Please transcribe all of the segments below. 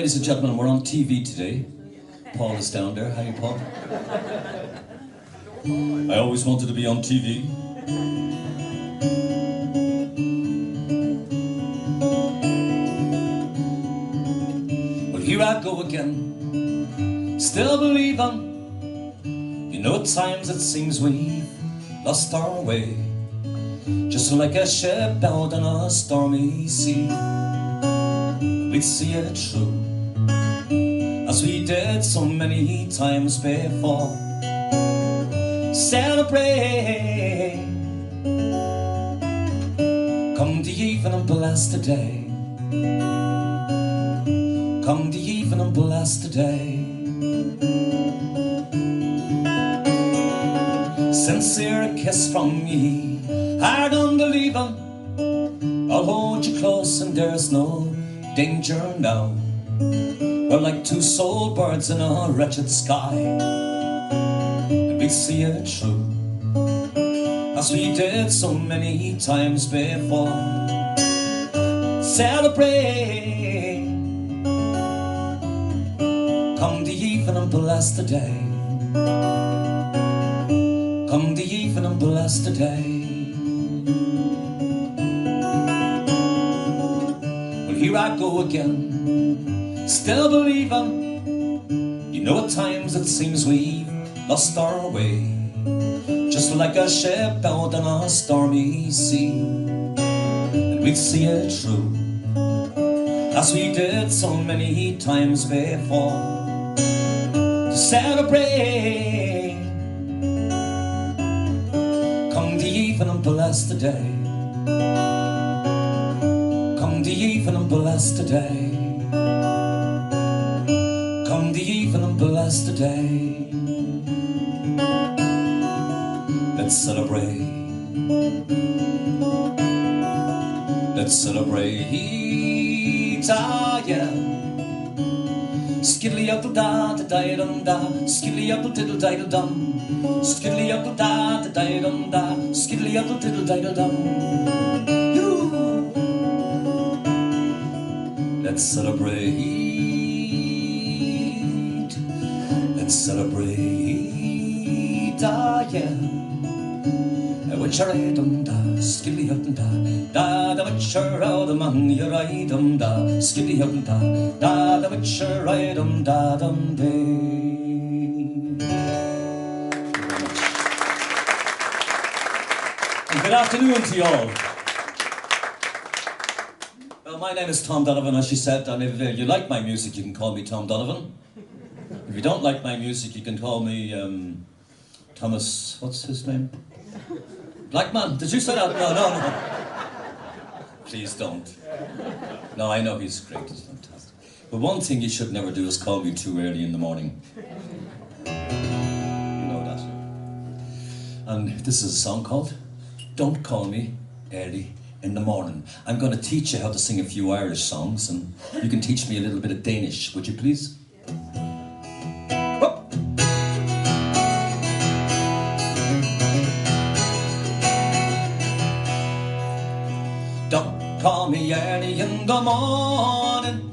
ladies and gentlemen, we're on TV today. Paul is down there. How are you, Paul? I always wanted to be on TV. Well, here I go again, still believing. You know, at times it seems we've lost our way, just like a ship out on a stormy sea. We'd see it through, as we did so many times before. Celebrate, come the evening and bless the day. Come the evening and bless the day. Sincere kiss from me, hard on the leaving. I'll hold you close and there's no danger now. We're like two soul birds in a wretched sky, and we see it through, as we did so many times before. Celebrate, come the evening and bless the day. Come the evening and bless the day. Here I go again, still believing. You know, at times it seems we've lost our way, just like a ship out on a stormy sea. And we'd see it through, as we did so many times before. To celebrate, come the evening and bless the day. Come the evening and bless the day. Come the evening and bless the day. Let's celebrate. Let's celebrate. Ah, yeah. Skiddly up da da da dum da. Skiddly up diddle diddle dum. Skiddly up da da da dum da. Skiddly up diddle diddle dum. Let's celebrate. Let's celebrate. Ah, yeah. Witcher dum da, skilly up da, da the witcher out the man, you ride dum da, skilly up da, da the witcher ride dum da dum day. Good afternoon to you all. Well, my name is Tom Donovan, as she said, and if you like my music, you can call me Tom Donovan. If you don't like my music, you can call me Thomas, what's his name? Blackman, did you say that? No, no, no. Please don't. No, I know he's great, he's fantastic. But one thing you should never do is call me too early in the morning. You know that. And this is a song called Don't Call Me Early in the Morning. I'm going to teach you how to sing a few Irish songs, and you can teach me a little bit of Danish, would you please? Don't call me early in the morning.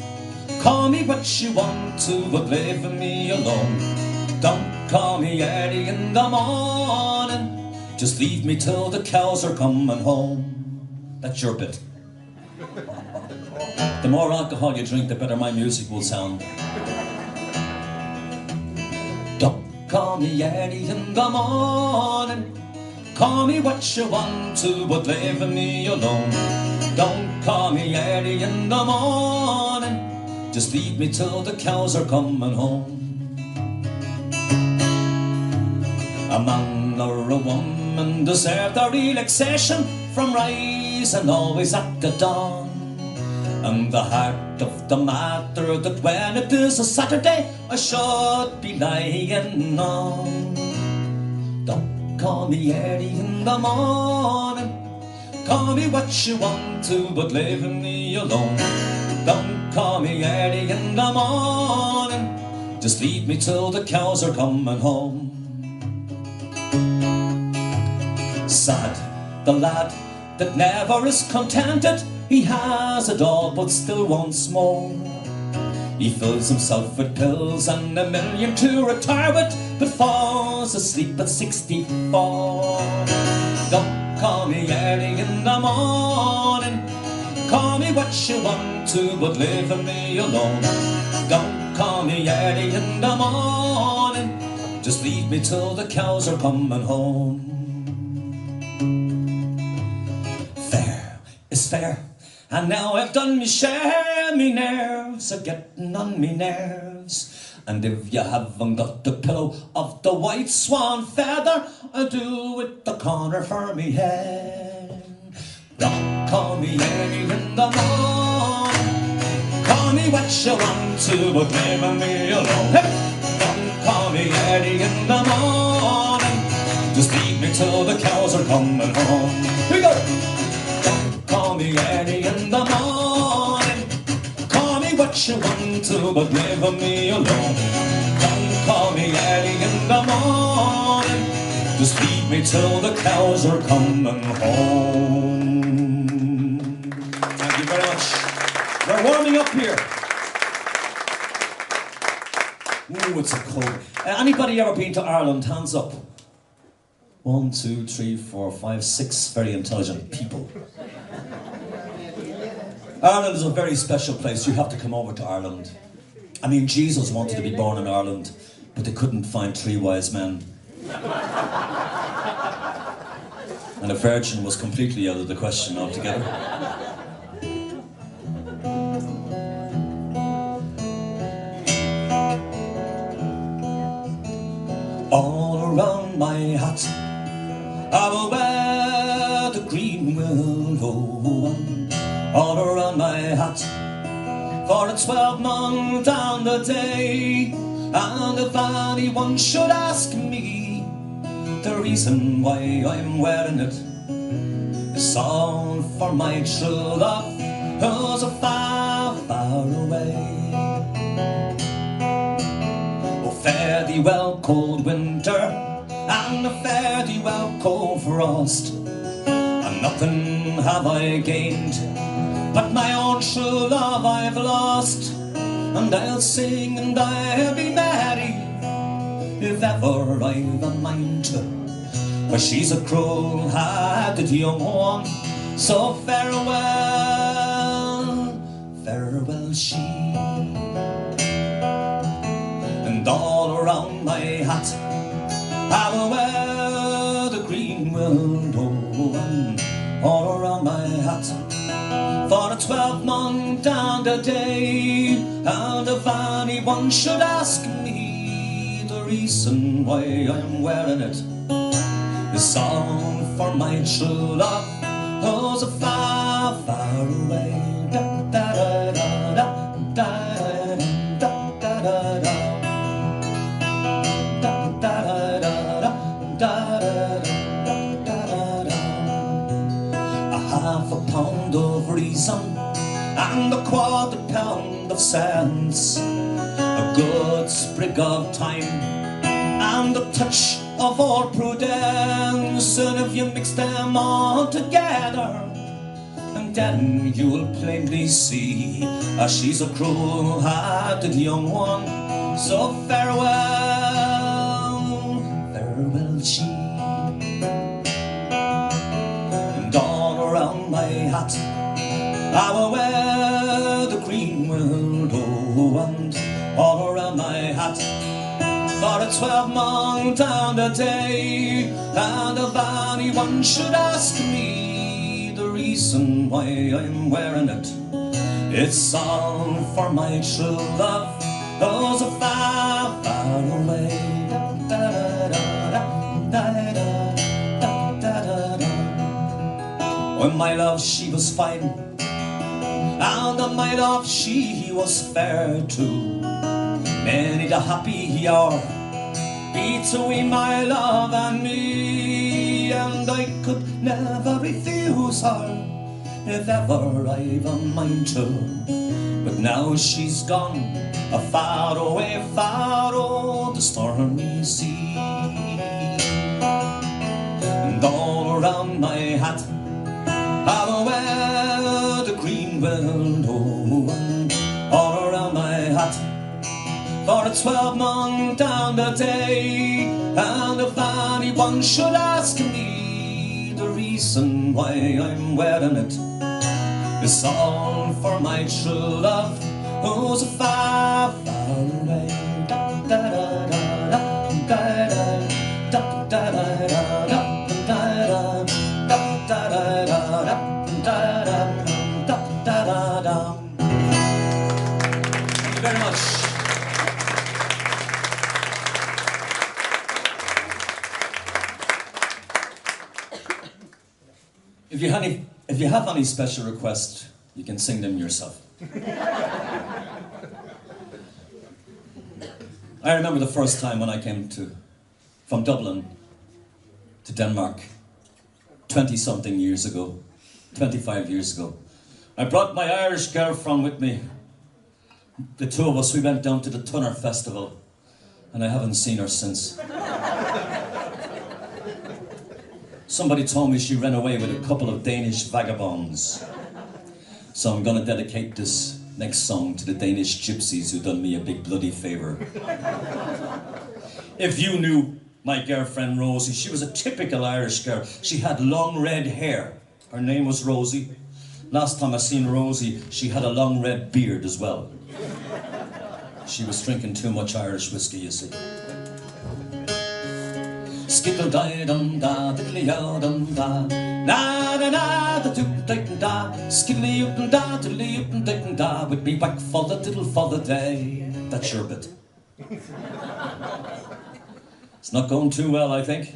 Call me what you want to, but leave me alone. Don't call me early in the morning. Just leave me till the cows are coming home. That's your bit. The more alcohol you drink, the better my music will sound. Don't call me early in the morning. Call me what you want to, but leave me alone. Don't call me early in the morning. Just leave me till the cows are coming home. A man or a woman deserve their relaxation from rising always at the dawn. And the heart of the matter that when it is a Saturday I should be lying on. Don't call me early in the morning. Call me what you want to, but leave me alone. Don't call me early in the morning. Just leave me till the cows are coming home. Sad, the lad that never is contented. He has it all but still wants more. He fills himself with pills and a million to retire with, but falls asleep at 64. Don't call me early in the morning, call me what you want to, but leave me alone. Don't call me early in the morning, just leave me till the cows are coming home. Fair is fair, and now I've done me share. Me nerves are getting on me nerves, and if you haven't got the pillow of the white swan feather, I'll do with the corner for me head. Don't call me early in the morning, call me what you want to, but leave me alone. Hey! Don't call me early in the morning, just leave me till the cows are coming home. Here we go! Don't call me early in the morning, call me what you want to, but leave me alone. Don't call me early in the morning, just leave me till the cows are coming home. Thank you very much. We're warming up here. Ooh, it's so cold. Anybody ever been to Ireland? Hands up. 1, 2, 3, 4, 5, 6 very intelligent people. Ireland is a very special place. You have to come over to Ireland. I mean, Jesus wanted to be born in Ireland, but they couldn't find 3 wise men. And a virgin was completely out of the question altogether. All around my hat I will wear the green willow. All around my hat for a 12-month down the day. And if anyone should ask me the reason why I'm wearing it, it's all for my true love who's a far, far away. Oh, fare thee well, cold winter, and fare thee well, cold frost. And nothing have I gained, but my own true love I've lost. And I'll sing and I'll be merry if ever I've a mind to, for she's a cruel-hearted young one. So farewell, farewell she. And all around my hat I will wear the green willow. And all around my hat for a 12-month and a day. And if anyone should ask me the reason why I'm wearing it, it's all for my true love who's a far, far away. Da, da, da, da, da, da, da, da, da. Half a pound of reason and a quarter pound of sense, a good sprig of time and a touch of all prudence. And if you mix them all together, and then you'll plainly see she's a cruel-hearted young one. So farewell, farewell she. And all around my hat I will wear the green willow. And all around my hat for a 12-month and a day. And if anyone should ask me the reason why I'm wearing it, it's all for my true love who's a far, far away. Da, da, da, da, da, da, da, da. When my love she was fine, and my love she was fair too. Many the happy hour between my love and me, and I could never refuse her if ever I've a mind to. But now she's gone, far away, far o'er the stormy sea. And all around my hat I will wear the green willow. And all around my hat for a 12-month down the day. And if anyone should ask me the reason why I'm wearing it, it's all for my true love, who's far, far away. Da, da, da, da, da, da, da, da, da, da, da, da, da, da, da, da. Thank you very much. If you have any special requests, you can sing them yourself. I remember the first time when I came from Dublin to Denmark, 20-something years ago, 25 years ago. I brought my Irish girlfriend with me. The two of us, we went down to the Tunner Festival, and I haven't seen her since. Somebody told me she ran away with a couple of Danish vagabonds. So I'm gonna dedicate this next song to the Danish gypsies who done me a big bloody favor. If you knew my girlfriend Rosie, she was a typical Irish girl. She had long red hair. Her name was Rosie. Last time I seen Rosie, she had a long red beard as well. She was drinking too much Irish whiskey, you see. Skittle die dum da, diddly yo dum da, na na na da doop dum da, skiddly yoop da, diddly yoop da, with me back for the diddle for the day. That's your bit. It's not going too well, I think.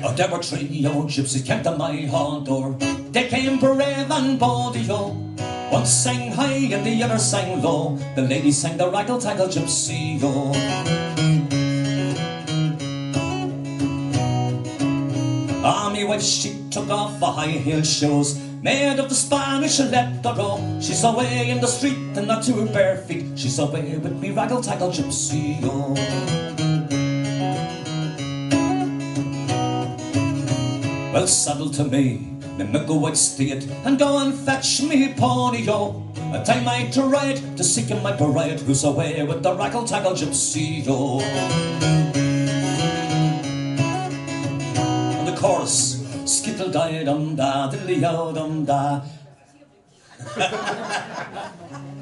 Oh, there were 3 old gypsies came to my hall door. They came brave and bold, yo. One sang high and the other sang low. The lady sang the Raggle, Taggle, Gypsyo. Me wife, she took off her high-heeled shoes, made of the Spanish leather robe. She's away in the street and not to her bare feet. She's away with me Raggle, Taggle, Gypsyo. Well, saddle to me go white steed, and go and fetch me pony, yo. A time I to ride to seek my bride, who's away with the Raggle, Taggle, Gypsyo. Chorus, skittle die dum da, diddly yo dum da.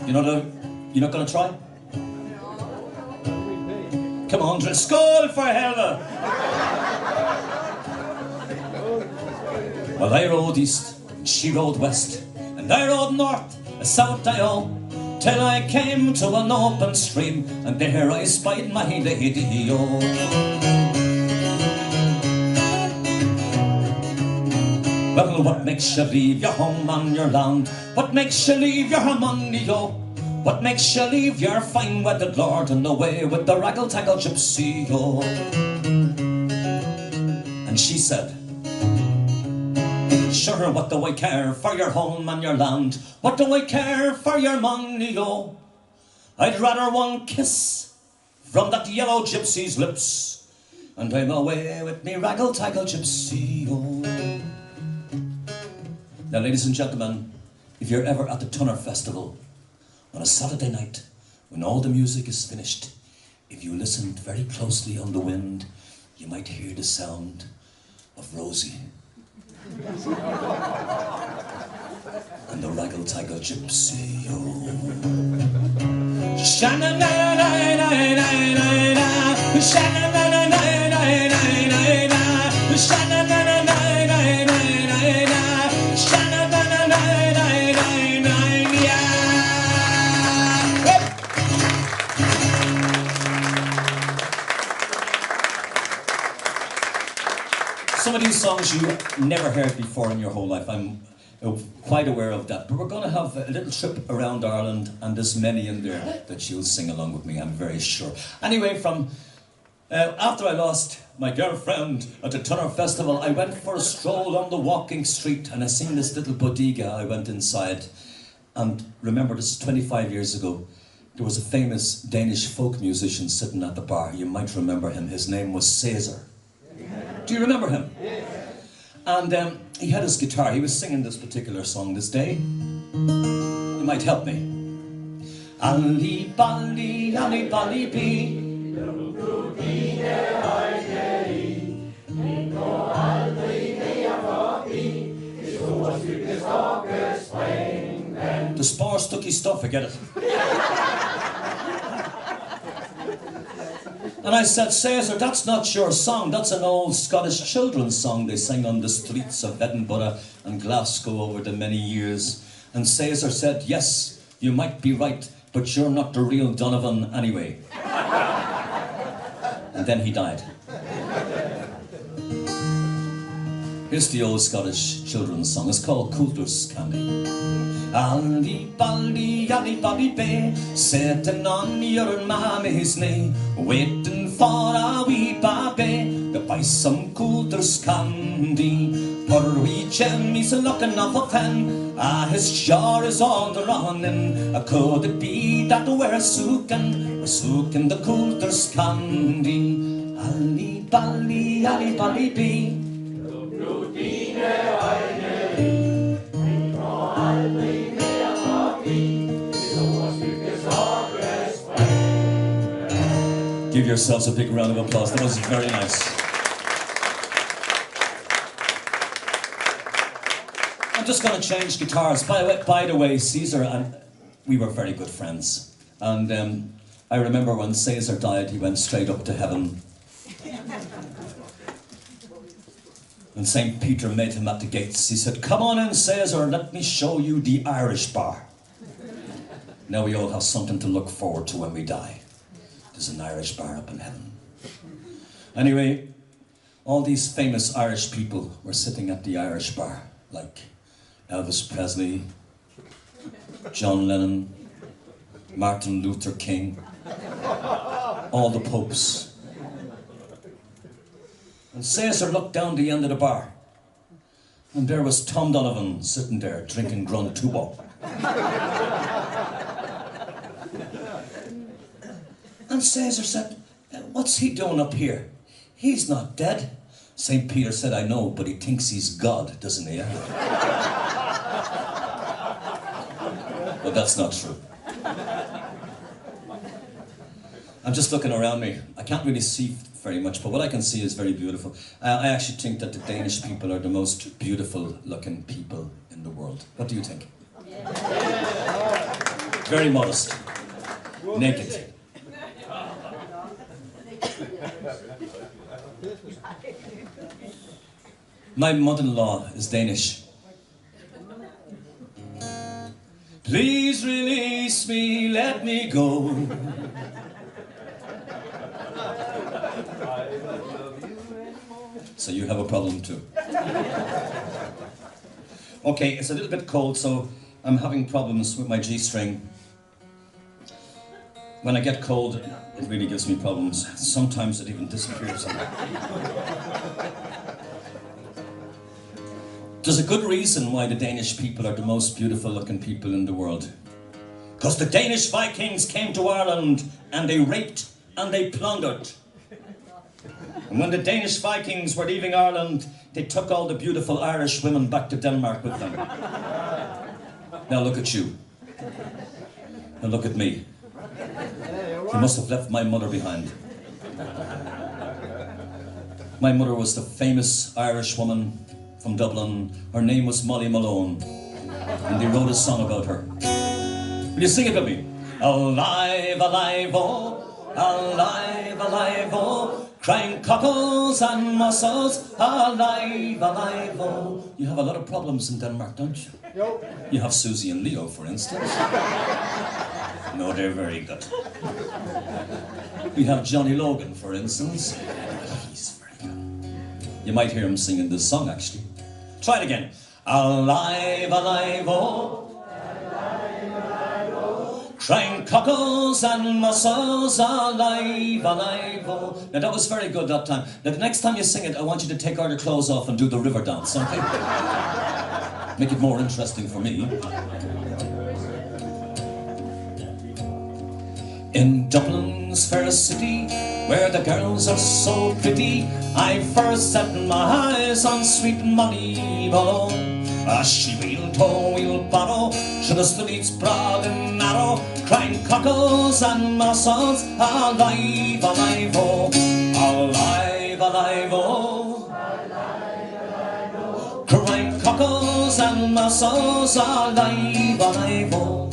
You're not gonna try? Come on, Driscoll for hell. Well, I rode east, and she rode west, and I rode north, south I all, till I came to an open stream, and there I spied my lady, yo. Well, what makes you leave your home and your land? What makes you leave your money, yo? What makes you leave your fine wedded lord and away with the Raggle, Taggle, Gypsyo? And she said, sure, what do I care for your home and your land? What do I care for your money, yo? I'd rather one kiss from that yellow gypsy's lips, and I'm away with me Raggle, Taggle, Gypsyo. Now, ladies and gentlemen, if you're ever at the Tunner Festival on a Saturday night, when all the music is finished, if you listened very closely on the wind, you might hear the sound of Rosie and the Raggle, Taggle, Gypsyo. Sha-na-na-na-na-na-na-na, sha-na-na-na-na-na-na-na, sha-na-na-na-na-na-na-na. Some of these songs you never heard before in your whole life. I'm quite aware of that. But we're going to have a little trip around Ireland, and there's many in there that you'll sing along with me, I'm very sure. Anyway, after I lost my girlfriend at the Tunner Festival, I went for a stroll on the walking street, and I seen this little bodega. I went inside, and remember, this is 25 years ago. There was a famous Danish folk musician sitting at the bar. You might remember him. His name was Caesar. Do you remember him? And he had his guitar. He was singing this particular song this day. You might help me. Ali bally, ali bally bee. The spar stucky stuff, forget it. And I said, Caesar, that's not your song, that's an old Scottish children's song they sang on the streets of Edinburgh and Glasgow over the many years. And Caesar said, yes, you might be right, but you're not the real Donovan anyway. And then he died. Here's the old Scottish children's song. It's called Kulturhus Candy. Ali bally, ali bally bay, sitting on your mammy's knee, waiting for a wee babby to buy some Kulturhus candy. Poor wee Jimmy's looking off a pen, his jaw is all the running. Could it be that we're soaking the Kulturhus candy? Ali bally bee. Give yourselves a big round of applause. That was very nice. I'm just going to change guitars. By the way, Caesar and we were very good friends. And I remember when Caesar died, he went straight up to heaven. And St. Peter met him at the gates. He said, come on in, Caesar, let me show you the Irish bar. Now we all have something to look forward to when we die. There's an Irish bar up in heaven. Anyway, all these famous Irish people were sitting at the Irish bar, like Elvis Presley, John Lennon, Martin Luther King, all the popes. And Caesar looked down the end of the bar, and there was Tom Donovan sitting there drinking Grun Tubo. And Caesar said, what's he doing up here? He's not dead. St. Peter said, I know, but he thinks he's God, doesn't he? But that's not true. I'm just looking around me. I can't really see very much, but what I can see is very beautiful. I actually think that the Danish people are the most beautiful looking people in the world. What do you think? Very modest. Naked. My mother-in-law is Danish. Please release me, let me go. So you have a problem too. Okay, it's a little bit cold, so I'm having problems with my G-string. When I get cold, it really gives me problems. Sometimes it even disappears. There's a good reason why the Danish people are the most beautiful looking people in the world. Because the Danish Vikings came to Ireland and they raped and they plundered. And when the Danish Vikings were leaving Ireland, they took all the beautiful Irish women back to Denmark with them. Now look at you. Now look at me. He must have left my mother behind. My mother was the famous Irish woman from Dublin. Her name was Molly Malone, and they wrote a song about her. Will you sing it with me? Alive, alive, oh, alive, alive, oh, crying cockles and mussels, alive, alive, oh. You have a lot of problems in Denmark, don't you? Yep. You have Susie and Leo, for instance. No, they're very good. We have Johnny Logan, for instance. He's very good. You might hear him singing this song, actually. Try it again. Alive, alive, oh. Alive, alive, oh. Crying cockles and mussels, alive, alive, oh. Now that was very good that time. Now the next time you sing it, I want you to take all your clothes off and do the river dance, okay? Make it more interesting for me. In Dublin's fair city, where the girls are so pretty, I first set my eyes on sweet Molly Malone. As she wheeled to wheelbarrow through the streets broad and narrow, crying cockles and mussels, alive, alive, oh, alive, alive, oh, crying cockles and mussels, alive, alive, oh.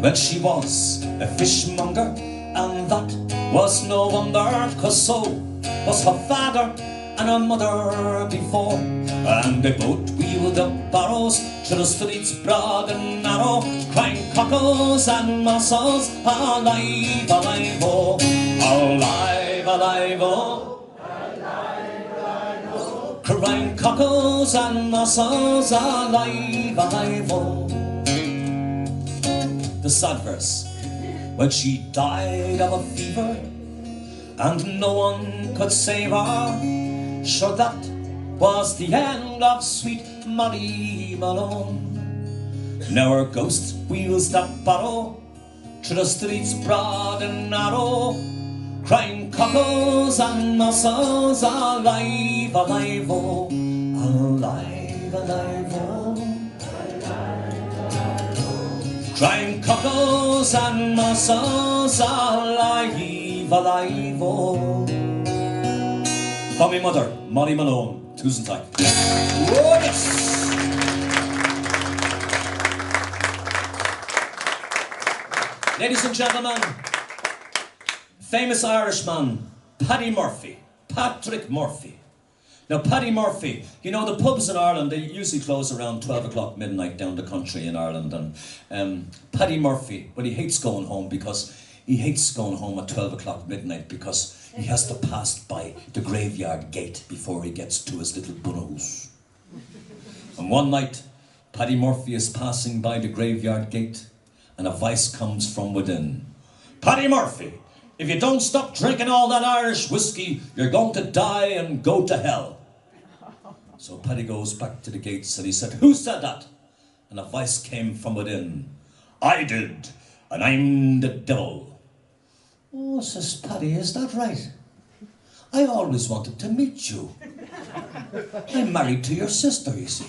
Well, she was a fishmonger, and that was no wonder, 'cause so was her father and her mother before, and they both wheeled the barrows through the streets broad and narrow, crying cockles and mussels, alive, alive, oh, alive, alive, oh, crying cockles and mussels, alive, alive, oh. The sad verse, when she died of a fever and no one could save her, sure that was the end of sweet Molly Malone. Now her ghost wheels that barrow through the streets broad and narrow, crying cockles and mussels, alive, alive, oh, alive, alive, oh, crying cockles and mussels, alive, alive, oh. For me mother, Molly Malone. Tusen takk. Oh, yes! Ladies and gentlemen, famous Irishman, Paddy Murphy. Patrick Murphy. Now, Paddy Murphy, you know, the pubs in Ireland, they usually close around 12 o'clock midnight down the country in Ireland. And Paddy Murphy, well, he hates going home at 12 o'clock midnight because he has to pass by the graveyard gate before he gets to his little bunahus. And one night, Paddy Murphy is passing by the graveyard gate, and a voice comes from within. Paddy Murphy, if you don't stop drinking all that Irish whiskey, you're going to die and go to hell. So Paddy goes back to the gates and he said, who said that? And a voice came from within. I did, and I'm the devil. Oh, says Paddy, is that right? I always wanted to meet you. I'm married to your sister, you see.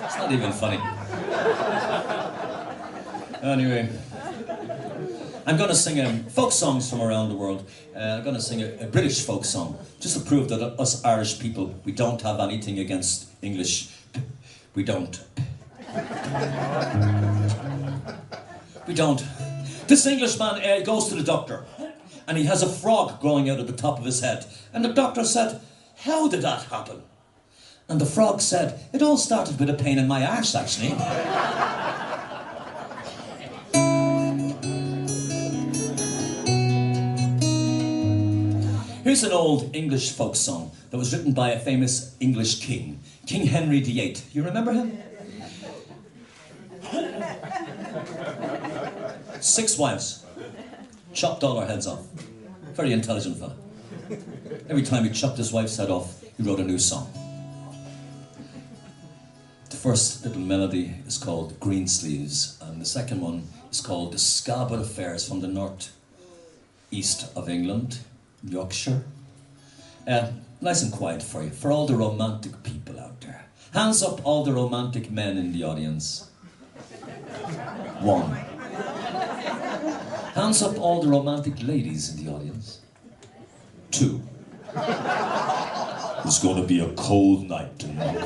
It's not even funny. Anyway, I'm going to sing folk songs from around the world. I'm going to sing a British folk song, just to prove that us Irish people, we don't have anything against English. We don't. We don't. This Englishman goes to the doctor, and he has a frog growing out of the top of his head. And the doctor said, how did that happen? And the frog said, it all started with a pain in my arse, actually. Here's an old English folk song that was written by a famous English king, King Henry VIII. You remember him? 6 wives, chopped all our heads off. Very intelligent fella. Every time he chopped his wife's head off, he wrote a new song. The first little melody is called Green Sleeves, and the second one is called The Scarborough Fairs from the north east of England, Yorkshire. Nice and quiet for you, for all the romantic people out there. Hands up, all the romantic men in the audience. 1. Hands up, all the romantic ladies in the audience. 2. It's going to be a cold night tonight.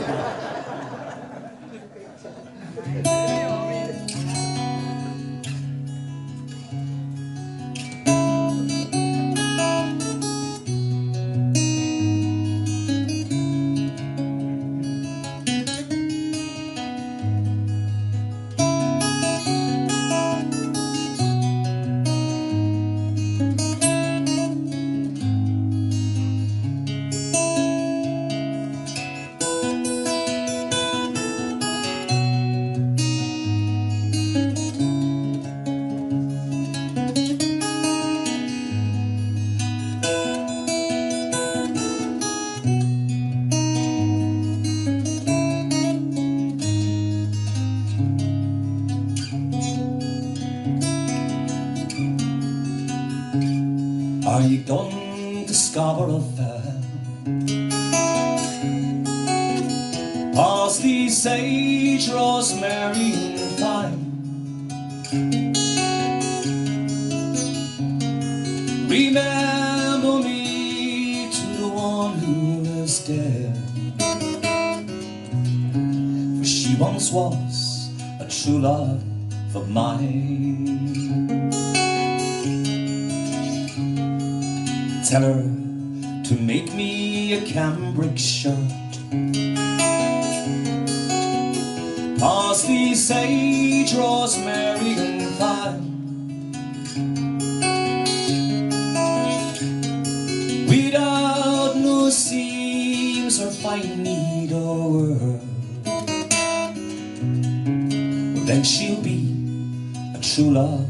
Are you going to Scarborough Fair? Parsley, sage, rosemary, and thyme. Remember me to the one who is dead, for she once was a true love of mine. Tell her to make me a cambric shirt, parsley, sage, rosemary, and thyme. Without no seams or fine needlework, well, then she'll be a true love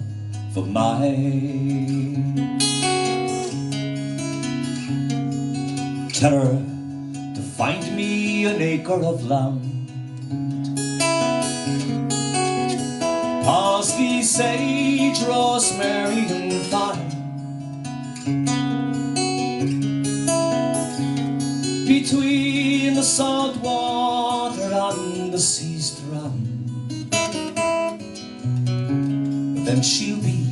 of mine. Tell her to find me an acre of land, parsley, sage, rosemary, and thyme. Between the salt water and the sea strand, then she'll be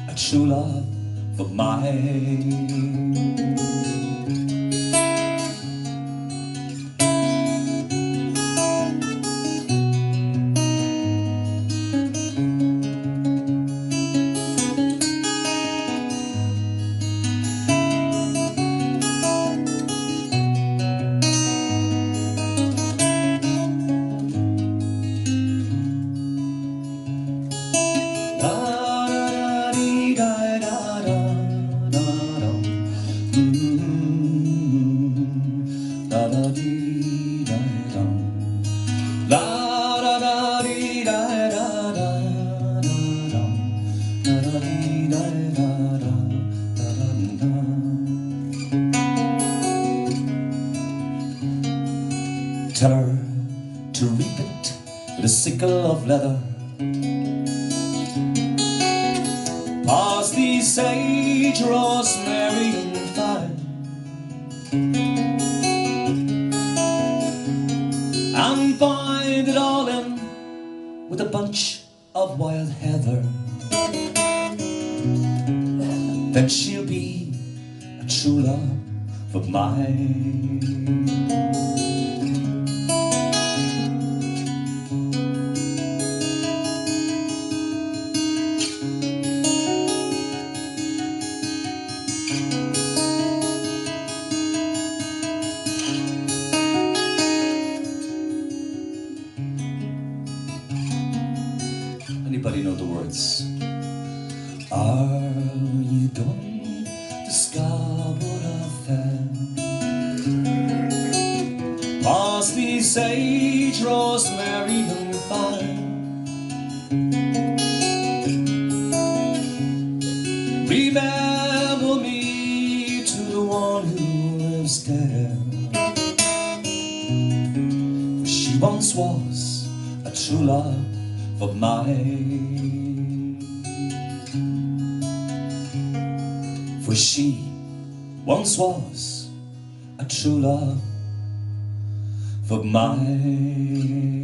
a true love of mine. Tell her to reap it with a sickle of leather, parsley, sage, rosemary, and thyme. And bind it all in with a bunch of wild heather, then she'll be a true love of mine. Anybody know the words? Are you going to Scarborough Fair? Parsley, sage, rosemary, and thyme. Remember me to the one who lives there, for she once was a true love of mine. For she once was a true love of mine.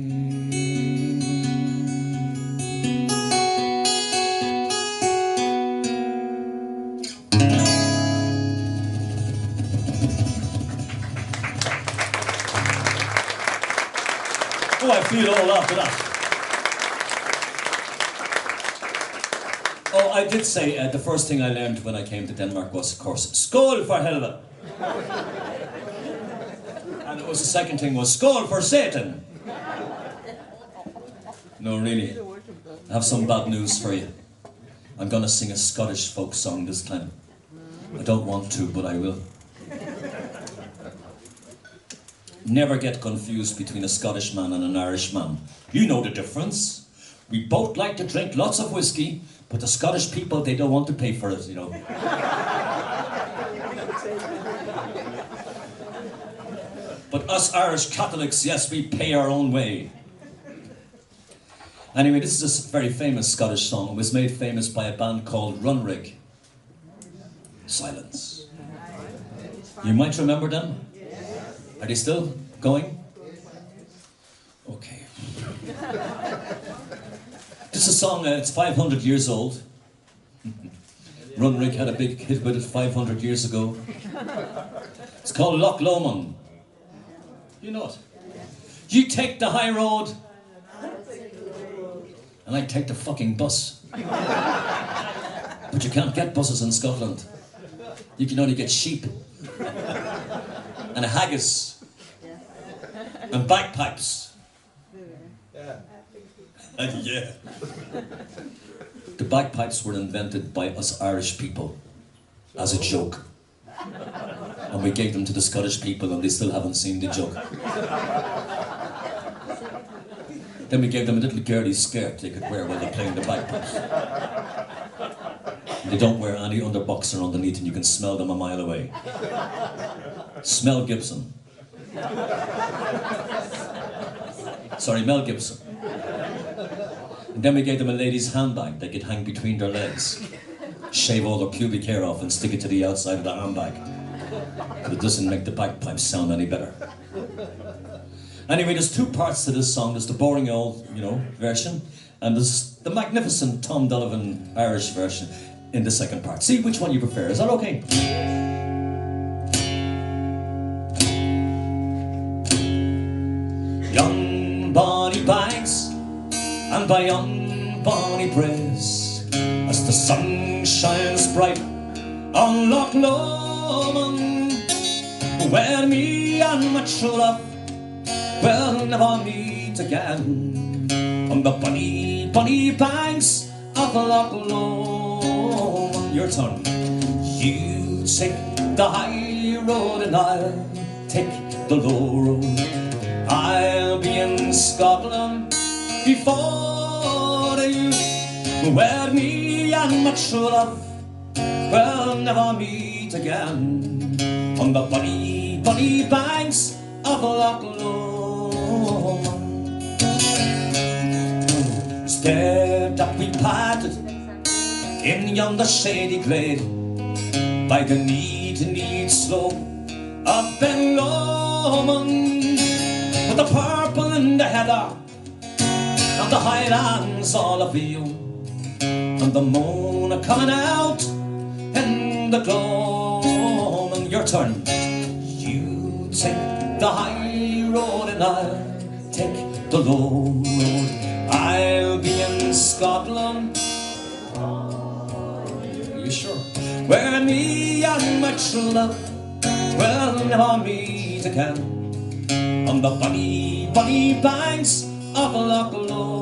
Oh, I feel all after that. Oh, I did say the first thing I learned when I came to Denmark was, of course, skål for helvete. And it was the second thing was, skål for Satan. No, really. I have some bad news for you. I'm gonna sing a Scottish folk song this time. I don't want to, but I will. Never get confused between a Scottish man and an Irish man. You know the difference. We both like to drink lots of whiskey, but the Scottish people, they don't want to pay for it, you know. But us Irish Catholics, yes, we pay our own way. Anyway, this is a very famous Scottish song. It was made famous by a band called Runrig. Silence. You might remember them. Are they still going? Okay. This is a song, it's 500 years old. Runrig had a big hit with it 500 years ago. It's called Loch Lomond. You know it. You take the high road, and I take the fucking bus. But you can't get buses in Scotland. You can only get sheep, and a haggis, and bagpipes. Yeah. The bagpipes were invented by us Irish people as a joke. And we gave them to the Scottish people and they still haven't seen the joke. Then we gave them a little girly skirt they could wear while they're playing the bagpipes. They don't wear any underboxer underneath and you can smell them a mile away. Smell Gibson. Sorry, Mel Gibson. And then we gave them a lady's handbag they could hang between their legs. Shave all their pubic hair off and stick it to the outside of the handbag. But it doesn't make the bagpipes sound any better. Anyway, there's two parts to this song. There's the boring old, version, and there's the magnificent Tom Donovan Irish version in the second part. See which one you prefer. Is that okay? Young bonny banks and by young bonny braes, as the sun shines bright on Loch Lomond, where me and my true love will never meet again, on the bonny, bonny banks of Loch Lomond. Your turn. You take the high road and I'll take the low road. I'll be in Scotland before you, where me and my true love will never meet again, on the bonny, bonny banks of Loch Lomond. Scared that we parted in yonder shady glade, by the need slope of Ben Lomond, with the purple in the heather and the highlands all of you, and the moon coming out in the gloam. And your turn. You take the high road and I'll take the low road. I'll be in Scotland. Are you sure? Where me and my true love will never meet again, on the bonny, bonny banks of Loch Lomond.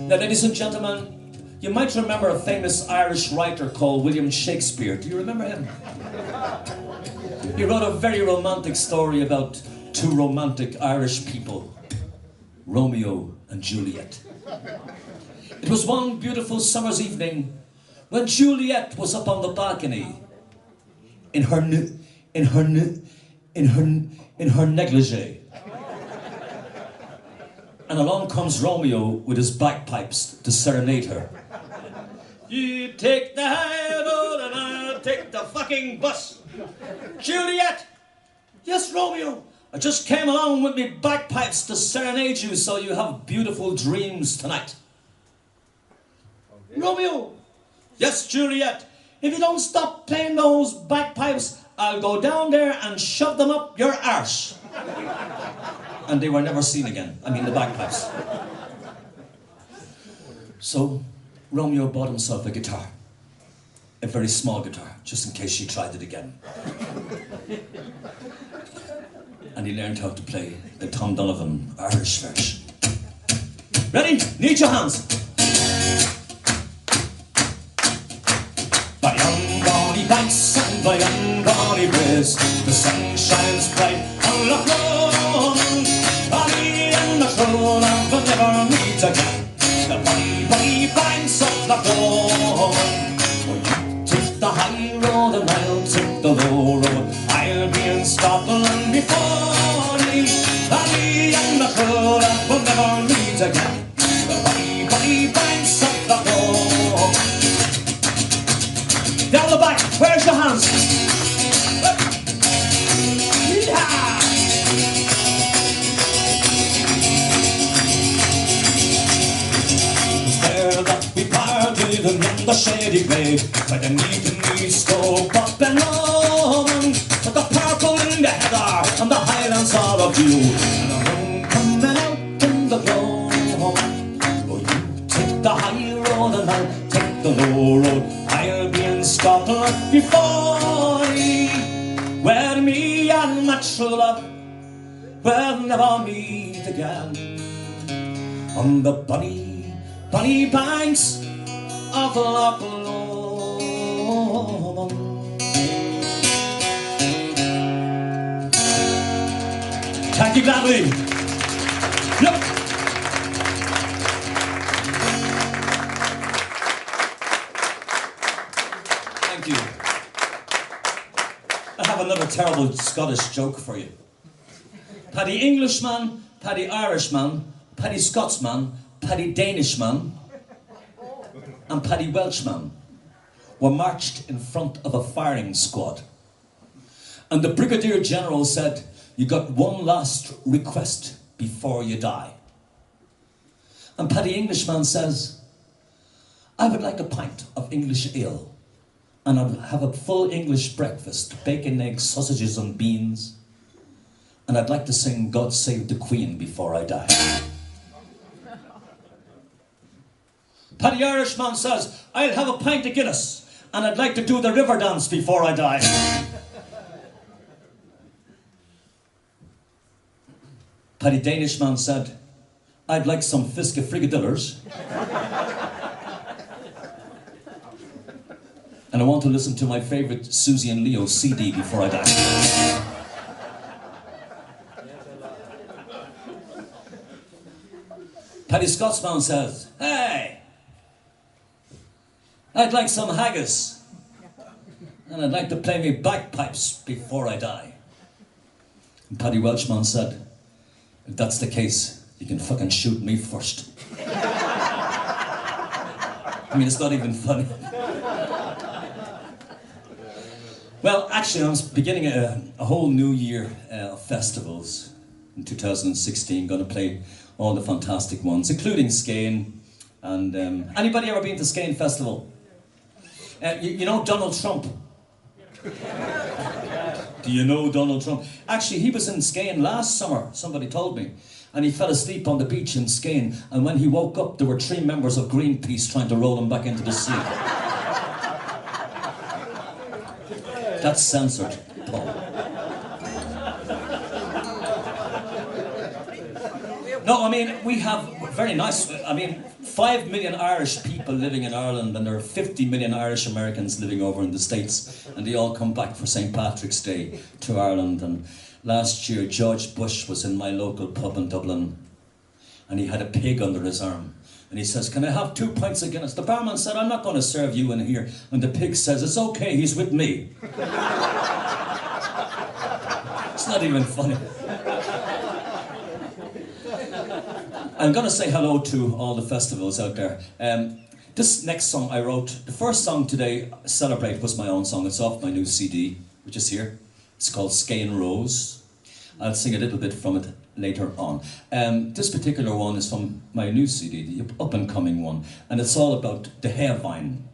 Now, ladies and gentlemen, you might remember a famous Irish writer called William Shakespeare. Do you remember him? He wrote a very romantic story about two romantic Irish people, Romeo and Juliet. It was one beautiful summer's evening when Juliet was up on the balcony in her negligee. And along comes Romeo with his bagpipes to serenade her. You take the high road and I'll take the fucking bus. Juliet! Yes, Romeo. I just came along with me bagpipes to serenade you so you have beautiful dreams tonight. Okay. Romeo! Yes, Juliet. If you don't stop playing those bagpipes, I'll go down there and shove them up your arse. And they were never seen again. I mean, the bagpipes. So, Romeo bought himself a guitar. A very small guitar, just in case she tried it again. And he learned how to play the Tom Donovan Irish version. Ready? Need your hands. By young bonny banks and by young bonny braes, the sun shines bright on Loch Lomond. Me and my true love will never meet again, the bonny, bonny banks of Loch Lomond. Well, you take the high road and I'll take the low road. I'll be in Scotland before me. Me and my true love will never meet again, the bonny, bonny banks of Loch Lomond. Down the back, where's your hands? the shady glade, where the knee scope up and on, with the purple in the heather and the highlands are of view, and the moon coming out in the glow. Oh, you take the high road and I'll take the low road. I'll be in Scotland before ye, where me and my true love will never meet again. On the bunny banks of Loch Lomond. Thank you gladly. Yep. Thank you. I have another terrible Scottish joke for you. Paddy Englishman, Paddy Irishman, Paddy Scotsman, Paddy Danishman, and Paddy Welshman were marched in front of a firing squad. And the Brigadier General said, "You got one last request before you die." And Paddy Englishman says, "I would like a pint of English ale, and I'd have a full English breakfast, bacon, eggs, sausages and beans, and I'd like to sing God Save the Queen before I die." Paddy Irishman says, "I'll have a pint of Guinness, and I'd like to do the river dance before I die." Paddy Danishman said, "I'd like some Fiske frikadillers, and I want to listen to my favourite Susie and Leo CD before I die." Paddy Scotsman says, "Hey, I'd like some haggis, and I'd like to play me bagpipes before I die." And Paddy Welshman said, "If that's the case, you can fucking shoot me first." I mean, it's not even funny. Well, actually, I'm beginning a whole new year of festivals in 2016. Going to play all the fantastic ones, including Skane. And anybody ever been to Skane Festival? You know Donald Trump? Do you know Donald Trump? Actually, he was in Skane last summer, somebody told me. And he fell asleep on the beach in Skane. And when he woke up, there were 3 members of Greenpeace trying to roll him back into the sea. That's censored, Paul. No, I mean, we have very nice, 5 million Irish people living in Ireland, and there are 50 million Irish Americans living over in the States, and they all come back for St. Patrick's Day to Ireland. And last year, George Bush was in my local pub in Dublin, and he had a pig under his arm. And he says, "Can I have 2 pints of Guinness?" The barman said, "I'm not going to serve you in here." And the pig says, "It's okay, he's with me." It's not even funny. I'm going to say hello to all the festivals out there. This next song I wrote, the first song today, Celebrate, was my own song. It's off my new CD, which is here. It's called Skane Rose. I'll sing a little bit from it later on. This particular one is from my new CD, the up-and-coming one, and it's all about the hair vine,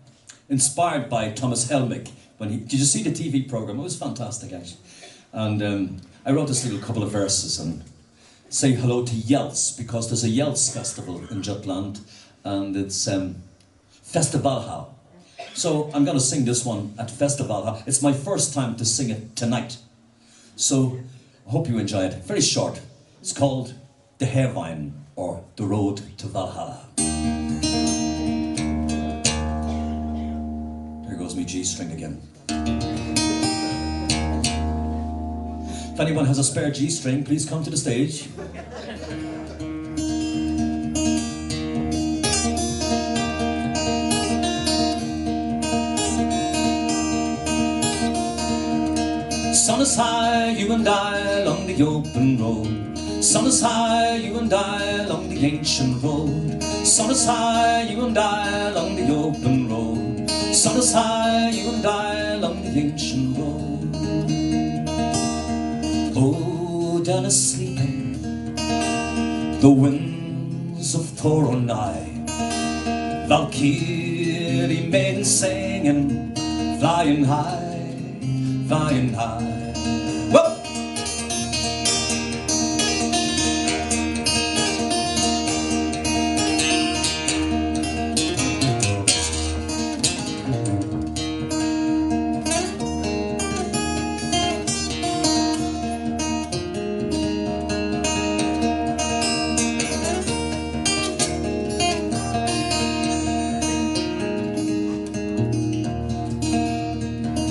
inspired by Thomas Helmick. Did you see the TV program? It was fantastic, actually. And I wrote this little couple of verses and say hello to Yelts, because there's a Yelts festival in Jutland, and it's Festivalha. So I'm going to sing this one at Festivalha. It's my first time to sing it tonight. So I hope you enjoy it. Very short. It's called The Hairvine, or The Road to Valhalla. There goes me G string again. If anyone has a spare G string, please come to the stage. Sun is high, you and I, along the open road. Sun is high, you and I, along the ancient road. Sun is high, you and I, along the open road. Sun is high, you and I, along the ancient road. Oh, down is sleeping, the winds of Thoronai. Valkyrie maiden singing, flying high, flying high. Whoop!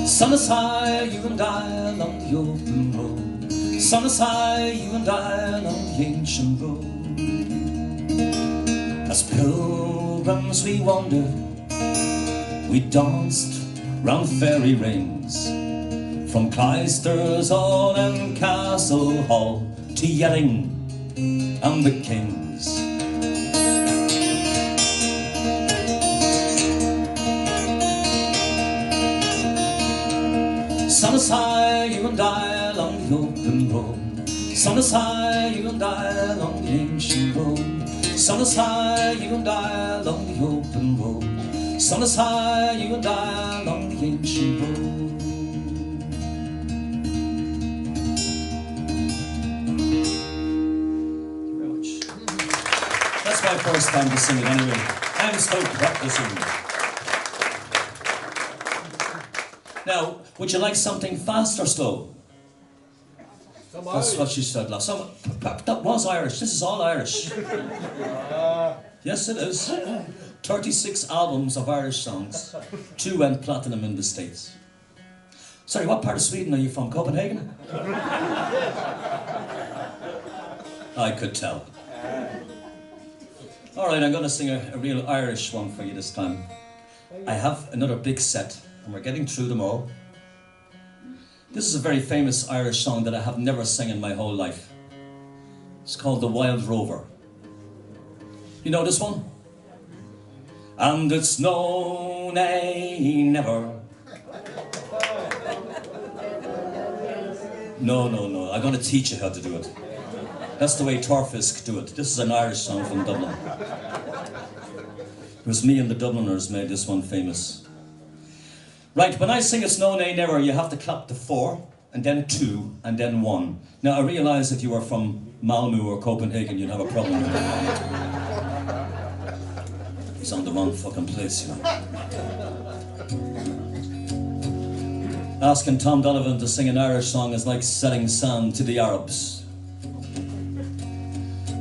Sun is high, you and I along the open road. Sun is high, you and I along the ancient road. As pilgrims we wandered, we danced round fairy rings, from Clyster's Hall and Castle Hall to Yelling and the Kings. Sun is high, you and I along the open road. Sun is high, you and I along the ancient road. Sun is high, you and I along the open road. Sun is high, you and I along the ancient road. Thank you very much. That's my first time to sing it anyway. I'm still practicing. Now, would you like something fast or slow? That's what she said last. That was Irish. This is all Irish. Yes, it is. 36 albums of Irish songs. 2 went platinum in the States. Sorry, what part of Sweden are you from? Copenhagen? I could tell. All right, I'm going to sing a real Irish one for you this time. I have another big set, and we're getting through them all. This is a very famous Irish song that I have never sung in my whole life. It's called the Wild Rover. You know this one? And it's no, nay, never. No, I'm going to teach you how to do it. That's the way Torfisk do it. This is an Irish song from Dublin. It was me and the Dubliners made this one famous. Right, when I sing It's No Nay Never, you have to clap to 4, and then 2, and then 1. Now, I realise if you were from Malmö or Copenhagen, you'd have a problem with that. He's on the wrong fucking place, you know. Asking Tom Donovan to sing an Irish song is like selling sand to the Arabs.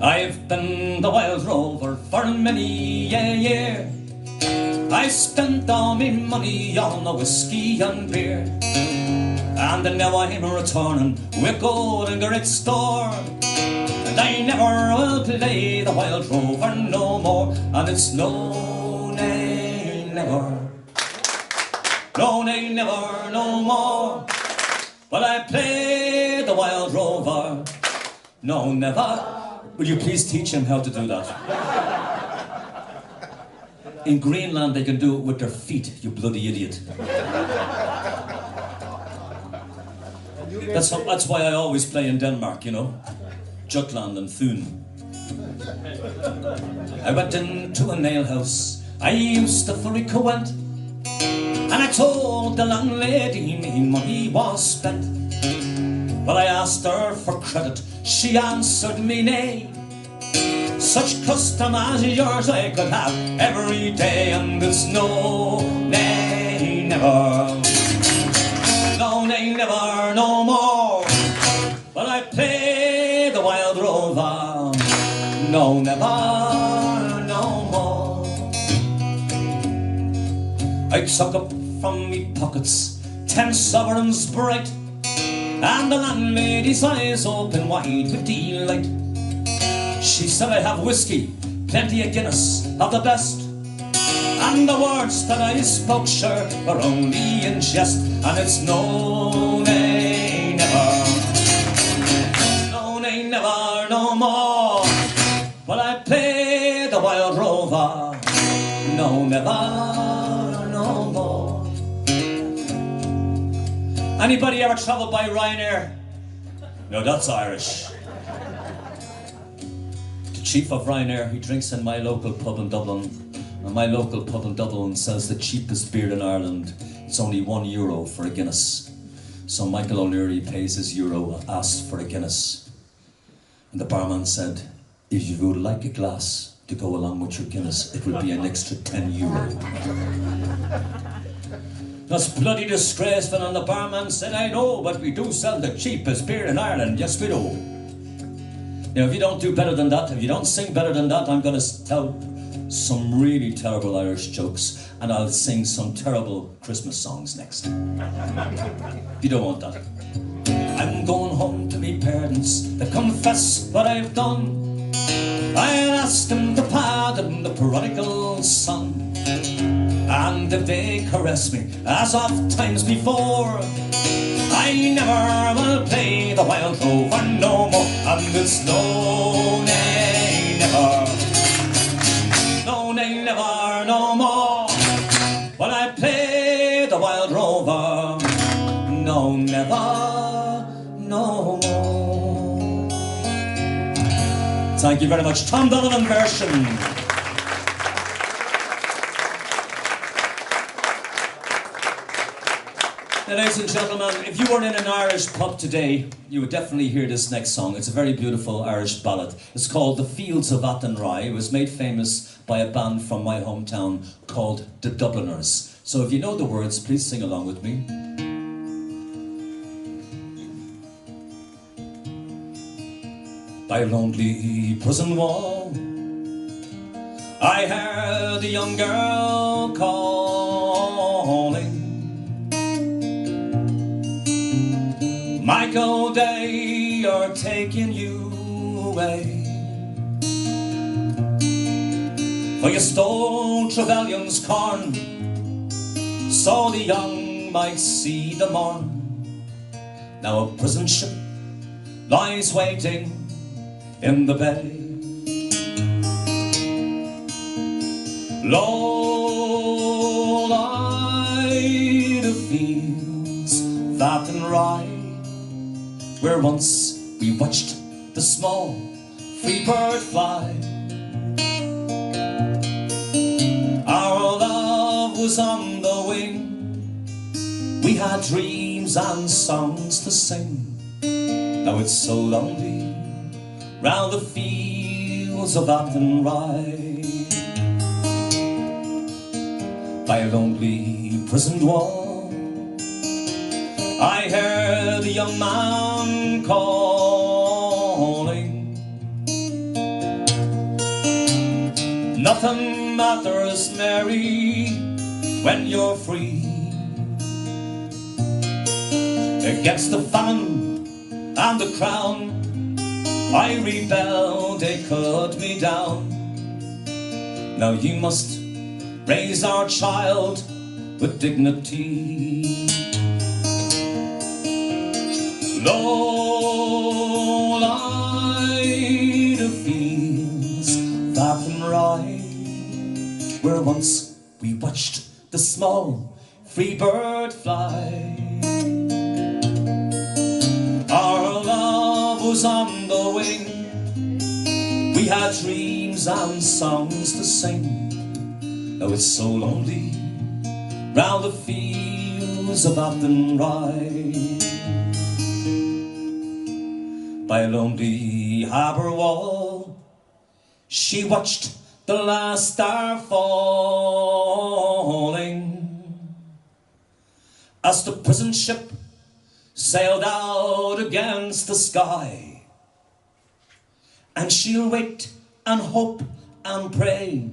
I've been the Wild Rover for many a year. I spent all my money on the whiskey and beer, and now I'm returning with gold and great store. And I never will play the Wild Rover no more. And it's no, nay, never. No, nay, never, no more. Will I play the Wild Rover? No, never. Will you please teach him how to do that? In Greenland, they can do it with their feet, you bloody idiot. That's why I always play in Denmark, you know. Jutland and Thun. I went into an alehouse, I used to frequent, and I told the landlady my money was spent. But I asked her for credit, she answered me nay. Such custom as yours I could have every day, and it's no, nay, never. No, nay, never, no more. But I play the Wild Rover. No, never, no more. I took up from me pockets 10 sovereigns bright, and the landlady's eyes open wide with delight. She said I have whiskey, plenty of Guinness, of the best, and the words that I spoke sure were only in jest. And it's no, nay, never. No, nay, never, no more. Will I play the Wild Rover? No, never, no more. Anybody ever travelled by Ryanair? No, that's Irish. Chief of Ryanair, he drinks in my local pub in Dublin, And my local pub in Dublin sells the cheapest beer in Ireland. It's only €1 for a Guinness. So Michael O'Leary pays his euro, asked for a Guinness. And the barman said, if you would like a glass to go along with your Guinness, it would be an extra €10. That's bloody disgraceful, and the barman said, I know, but we do sell the cheapest beer in Ireland, yes we do. Now if you don't do better than that, if you don't sing better than that, I'm going to tell some really terrible Irish jokes, and I'll sing some terrible Christmas songs next. You don't want that. I'm going home to me parents to confess what I've done. I'll ask them to pardon the prodigal son. And if they caress me as oft times before, I never will play the Wild Rover no more. And it's no, nay, never. No, nay, never, no more. Will I play the Wild Rover? No, never, no more. Thank you very much. Tom Donovan version. Now, ladies and gentlemen, if you were in an Irish pub today, you would definitely hear this next song. It's a very beautiful Irish ballad. It's called The Fields of Athenry. It was made famous by a band from my hometown called the Dubliners. So if you know the words, please sing along with me. By a lonely prison wall, I heard a young girl calling. Michael, they are taking you away, for you stole Trevelyan's corn, so the young might see the morn. Now a prison ship lies waiting in the bay. Low lie the fields of Athenry, where once we watched the small free bird fly. Our love was on the wing, we had dreams and songs to sing. Now it's so lonely round the fields of Athenry. By a lonely prison wall, I heard the young man calling. Nothing matters, Mary, when you're free. Against the famine and the crown, I rebelled, they cut me down. Now you must raise our child with dignity. Low lie the fields of Athenry, where once we watched the small free bird fly. Our love was on the wing, we had dreams and songs to sing. Now it's so lonely round the fields of Athenry. By a lonely harbour wall, she watched the last star falling, as the prison ship sailed out against the sky. And she'll wait and hope and pray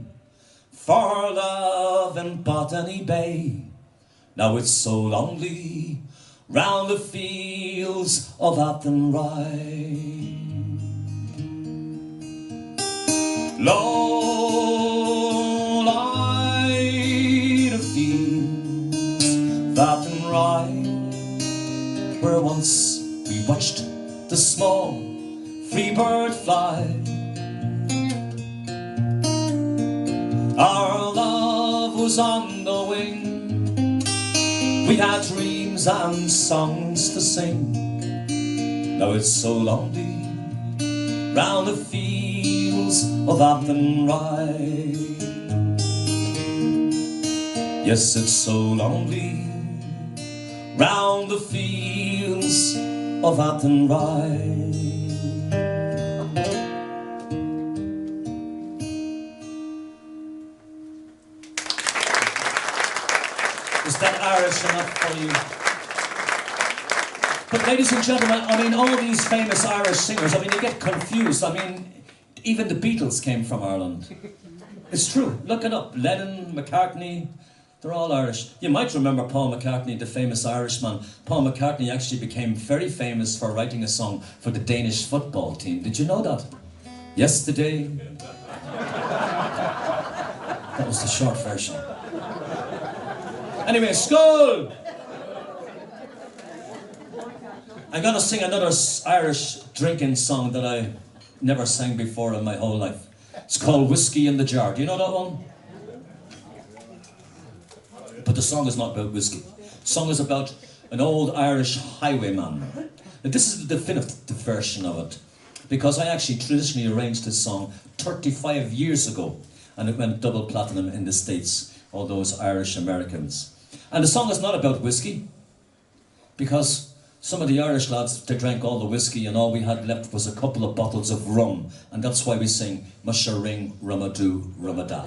for love in Botany Bay. Now it's so lonely round the fields of Athenry. Low lie the fields of Athenry, where once we watched the small free bird fly. Our love was on the wing, we had dreams and songs to sing. Now it's so lonely round the fields of Athenry. Yes, it's so lonely round the fields of Athenry. Is that Irish enough for you? But ladies and gentlemen, I mean, all these famous Irish singers, I mean, you get confused. I mean, even the Beatles came from Ireland. It's true. Look it up. Lennon, McCartney, they're all Irish. You might remember Paul McCartney, the famous Irishman. Paul McCartney actually became very famous for writing a song for the Danish football team. Did you know that? Yesterday. That was the short version. Anyway, Skull! I'm gonna sing another Irish drinking song that I never sang before in my whole life. It's called Whisky in the Jar. Do you know that one? But the song is not about whiskey. The song is about an old Irish highwayman. Now, this is the definitive version of it, because I actually traditionally arranged this song 35 years ago, and it went double platinum in the States, all those Irish Americans. And the song is not about whiskey, because some of the Irish lads, they drank all the whiskey and all we had left was a couple of bottles of rum, and that's why we sing Musha Ring, Rumadoo, Rumada.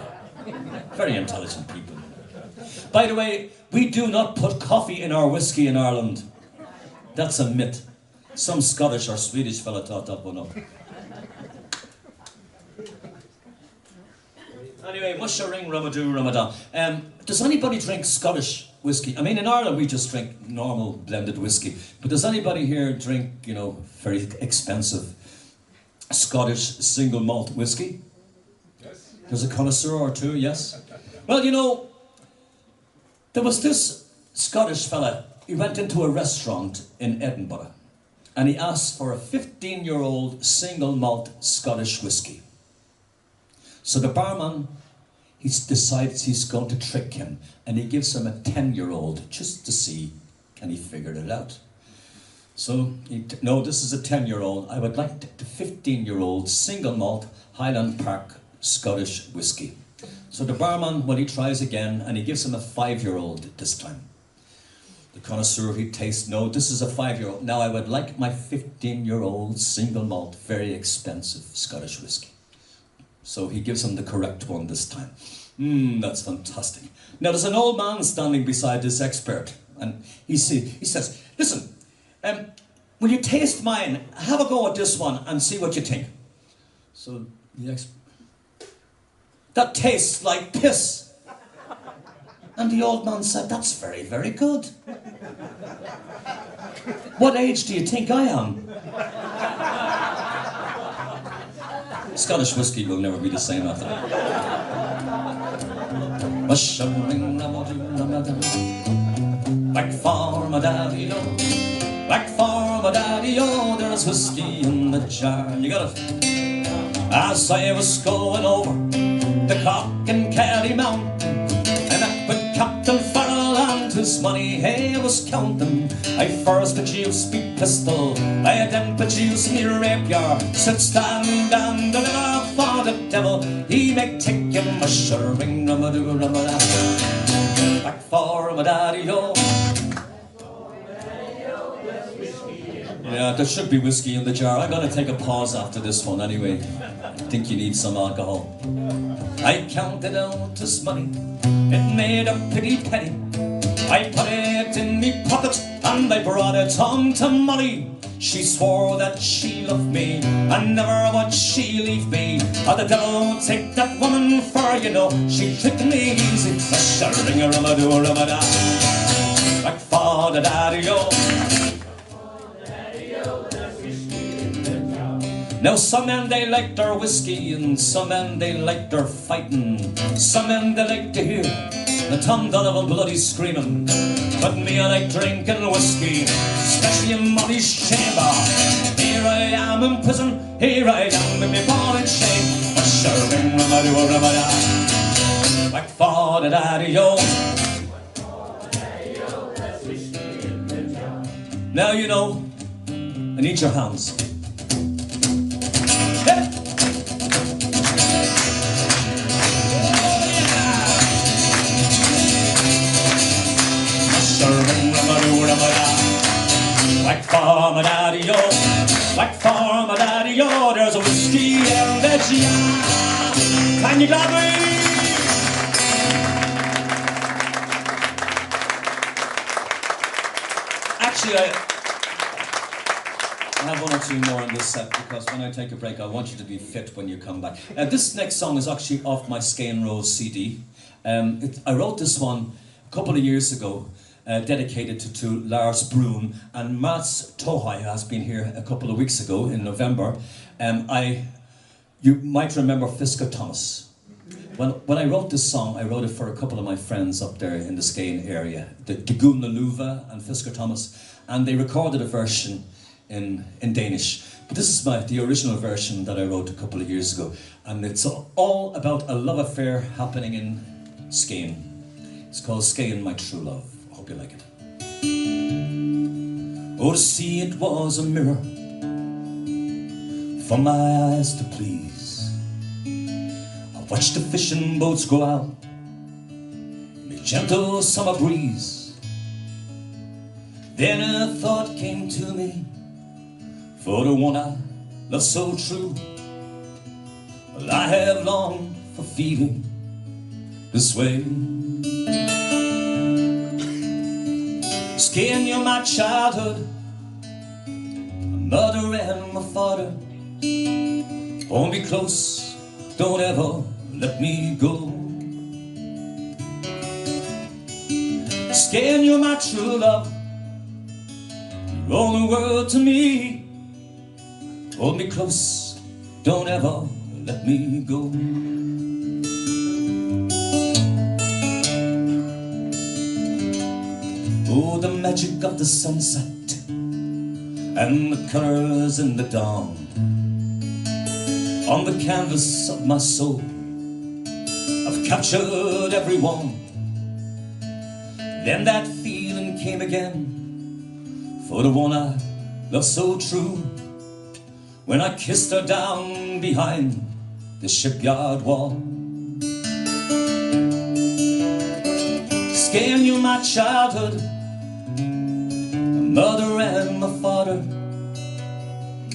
Very intelligent people. By the way, we do not put coffee in our whiskey in Ireland. That's a myth. Some Scottish or Swedish fella thought that one up. Anyway, Musha Ring, Rumadoo, Rumada. Does anybody drink Scottish whiskey? I mean, in Ireland we just drink normal blended whiskey. But does anybody here drink, you know, very expensive Scottish single malt whiskey? Yes. There's a connoisseur or two, yes? Well, you know, there was this Scottish fella. He went into a restaurant in Edinburgh and he asked for a 15-year-old single malt Scottish whiskey. So the barman, he decides he's going to trick him, and he gives him a 10-year-old just to see, can he figure it out? So, no, this is a 10-year-old. I would like the 15-year-old single malt Highland Park Scottish whiskey. So the barman, well, he tries again, and he gives him a 5-year-old this time. The connoisseur, he tastes, no, this is a 5-year-old. Now I would like my 15-year-old single malt, very expensive Scottish whiskey. So he gives him the correct one this time. That's fantastic. Now there's an old man standing beside this expert, and he says, listen, will you taste mine? Have a go at this one and see what you think. So the expert, that tastes like piss. And the old man said, that's very, very good. What age do you think I am? Scottish whiskey will never be the same after that. Back for my daddy-o, back for my daddy-o, there's whiskey in the jar. You got it? As I was going over the Cock and Kelly Mountain, and up with Captain Farrell and his money he was counting, I first produced me pistol, I then produced me rapier, said stand and deliver for the devil, he may take him a shirring, rumadoo, rumada. Back for my daddy-o. Yeah, there should be whiskey in the jar. I'm gonna take a pause after this one anyway. I think you need some alcohol. I counted out his money, it made a pretty penny. I put it in me pocket and I brought it home to Molly. She swore that she loved me and never would she leave me. Oh, the devil take that woman for, you know, she tricked me easy. Ring-a-rum-a-doo-rum-a-da. Back for the daddy-o. Now some men they like their whiskey and some men they like their fighting. Some men they like to hear the Tom Donovan bloody screaming. But me I like drinking whiskey, especially in Molly's chamber. Here I am in prison, here I am with me ball and chain. A shirring rummadoo-rumada. Back for the daddy-o. Now you know, I need your hands. Whack for my daddy-o, whack for my daddy-o, there's a whiskey and a jam. Can you glad Actually, I have one or two more in this set because when I take a break, I want you to be fit when you come back. This next song is actually off my Skein Rose CD. I wrote this one a couple of years ago, dedicated to Lars Brun, and Mats Tohai has been here a couple of weeks ago in November. You might remember Fisker Thomas. When I wrote this song, I wrote it for a couple of my friends up there in the Skein area, the Guna Luva and Fisker Thomas, and they recorded a version in Danish. But this is the original version that I wrote a couple of years ago, and it's all about a love affair happening in Skein. It's called Skein, My True Love. I hope you like it. Oh, to see it was a mirror for my eyes to please. Watch the fishing boats go out in a gentle summer breeze. Then a thought came to me, for the one I love so true. Well, I have longed for feeling this way. Skein, you're my childhood, my mother and my father. Hold me close, don't ever let me go. Skein, you're my true love, you're all the world to me. Hold me close, don't ever let me go. Oh, the magic of the sunset and the colors in the dawn on the canvas of my soul, I've captured every one. Then that feeling came again for the one I love so true, when I kissed her down behind the shipyard wall. Skein, you're my childhood, my mother and my father.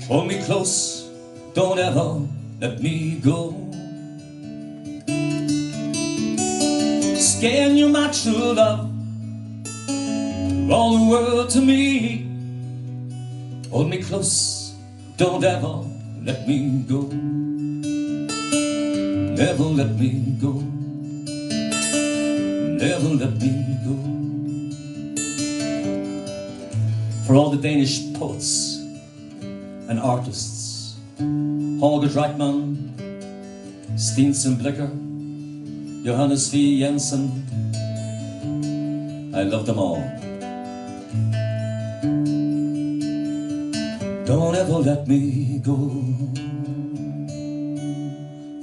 Hold me close, don't ever let me go. Skein, you're my true love, you're all the world to me. Hold me close, don't ever let me go. Never let me go. Never let me go. For all the Danish poets and artists, Holger Drachmann, Stinsen Blikker, Johannes V. Jensen, I love them all. Don't ever let me go.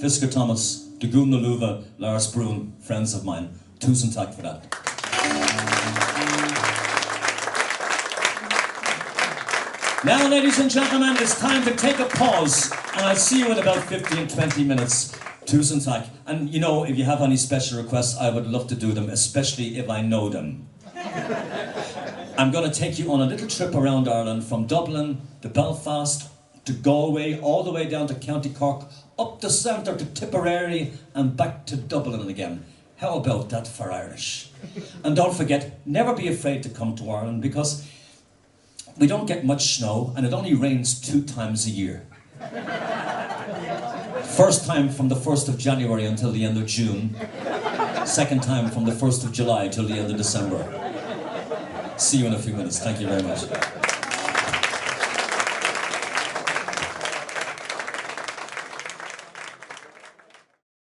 Fisker Thomas, de Gune Luva, Lars Brun, friends of mine. Tusen tack for that. Now, ladies and gentlemen, it's time to take a pause, and I'll see you in about 15, 20 minutes. Tusen tack. And you know, if you have any special requests, I would love to do them, especially if I know them. I'm going to take you on a little trip around Ireland, from Dublin to Belfast to Galway, all the way down to County Cork, up the centre to Tipperary, and back to Dublin again. How about that for Irish? And don't forget, never be afraid to come to Ireland, because we don't get much snow, and it only rains 2 times a year. First time from the 1st of January until the end of June. Second time from the 1st of July till the end of December. See you in a few minutes. Thank you very much.